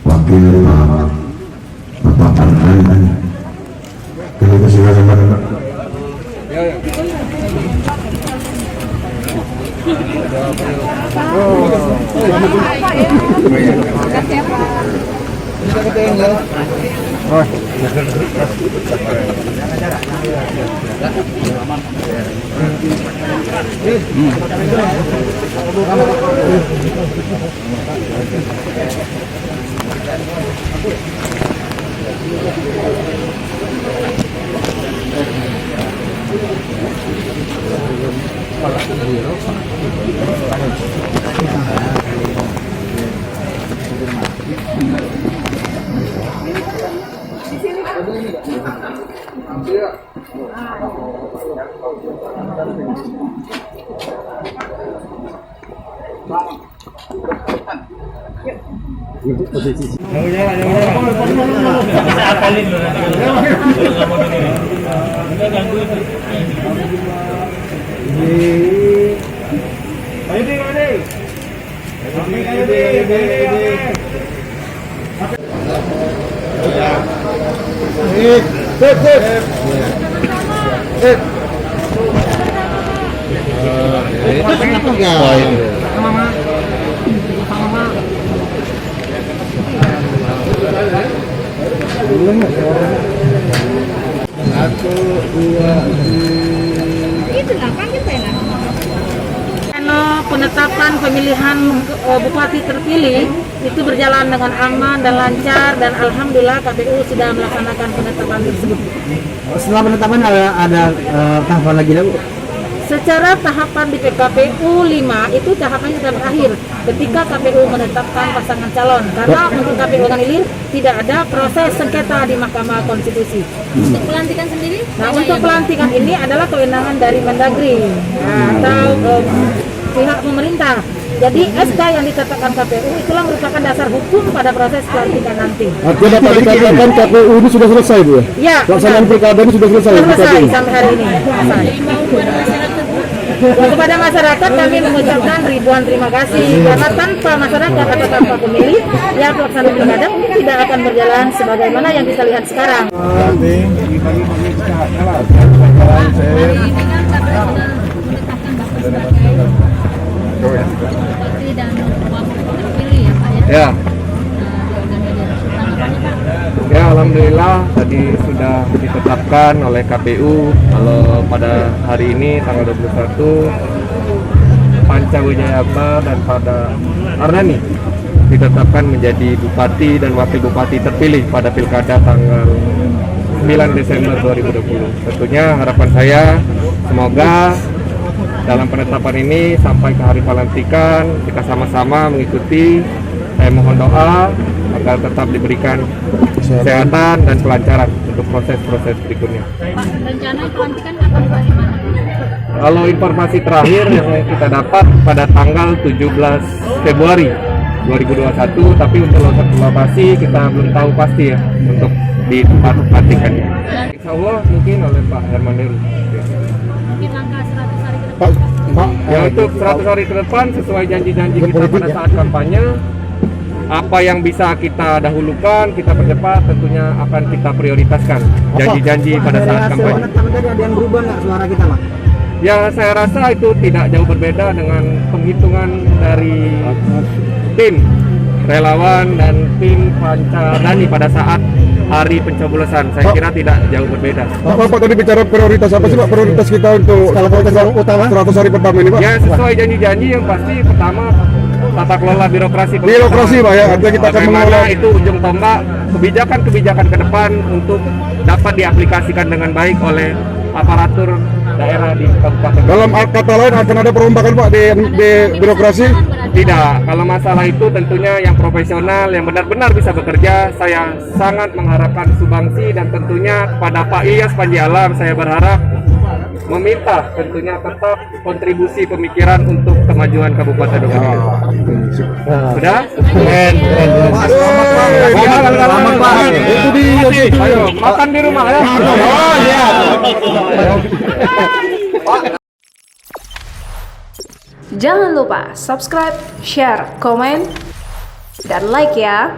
Wakil Bapak Parman, terima kasih banyak. Untuk posisi penetapan pemilihan bupati terpilih itu berjalan dengan aman dan lancar, dan alhamdulillah KPU sudah melaksanakan penetapan tersebut. Setelah penetapan ada tahapan lagi Bu? Secara tahapan di PKPU 5 itu tahapannya sudah berakhir ketika KPU menetapkan pasangan calon, karena untuk KPU Hilir tidak ada proses sengketa di Mahkamah Konstitusi. Untuk pelantikan sendiri? Nah, untuk pelantikan ini adalah kewenangan dari Mendagri atau pihak pemerintah. Jadi SK yang ditetapkan KPU itulah merupakan dasar hukum pada proses pelantikan nanti. Artinya dapat dikatakan KPU ini sudah selesai Bu ya? Ya. Pelaksanaan pilkada ini sudah selesai. Selesai sampai hari ini. Ya, kepada masyarakat kami mengucapkan ribuan terima kasih, karena tanpa masyarakat atau tanpa pemilih, ya pelaksanaan pilkada mungkin tidak akan berjalan sebagaimana yang kita lihat sekarang. Ya. Ya, alhamdulillah tadi sudah ditetapkan oleh KPU kalau pada hari ini tanggal 21 Panca Wijayaba dan pada Ardhani ditetapkan menjadi bupati dan wakil bupati terpilih pada pilkada tanggal 9 Desember 2020. Tentunya harapan saya semoga dalam penetapan ini sampai ke hari pelantikan kita sama-sama mengikuti. Saya mohon doa agar tetap diberikan kesehatan dan kelancaran untuk proses-proses berikutnya. Pak, rencana pelantikan akan bagaimana? Kalau informasi terakhir yang kita dapat pada tanggal 17 Februari 2021, tapi untuk lokasi kita belum tahu pasti ya untuk di tempat pelantikannya. Insya Allah mungkin oleh Pak Herman Deru. Mungkin langkah 100 hari ke Pak, depan. Ya, untuk 100 hari ke depan sesuai janji-janji kita pada saat kampanye, apa yang bisa kita dahulukan, kita percepat, tentunya akan kita prioritaskan janji-janji pada saat kampanye. Tadi ada yang berubah nggak suara kita Pak? Ya, saya rasa itu tidak jauh berbeda dengan penghitungan dari tim relawan dan tim Panca Ardhani pada saat hari pencoblosan. Saya kira tidak jauh berbeda. Pak tadi bicara prioritas apa sih Pak? Prioritas kita untuk utama 100 hari pertama ini Pak? Ya, sesuai janji-janji yang pasti pertama tata kelola birokrasi. Birokrasi Pak ya, artinya kita akan mengelola itu ujung tombak kebijakan-kebijakan ke depan untuk dapat diaplikasikan dengan baik oleh aparatur daerah di kabupaten. Dalam kata lain akan ada perombakan Pak di birokrasi? Tidak, kalau masalah itu tentunya yang profesional, yang benar-benar bisa bekerja. Saya sangat mengharapkan sumbangsi dan tentunya kepada Pak Ilyas Panji Alam saya berharap meminta tentunya tetap kontribusi pemikiran untuk kemajuan Kabupaten Ogan. Sudah? Keren. Selamat Pak. Itu di ayo makan di rumah ya. Oh iya. Jangan lupa subscribe, share, komen, dan like ya.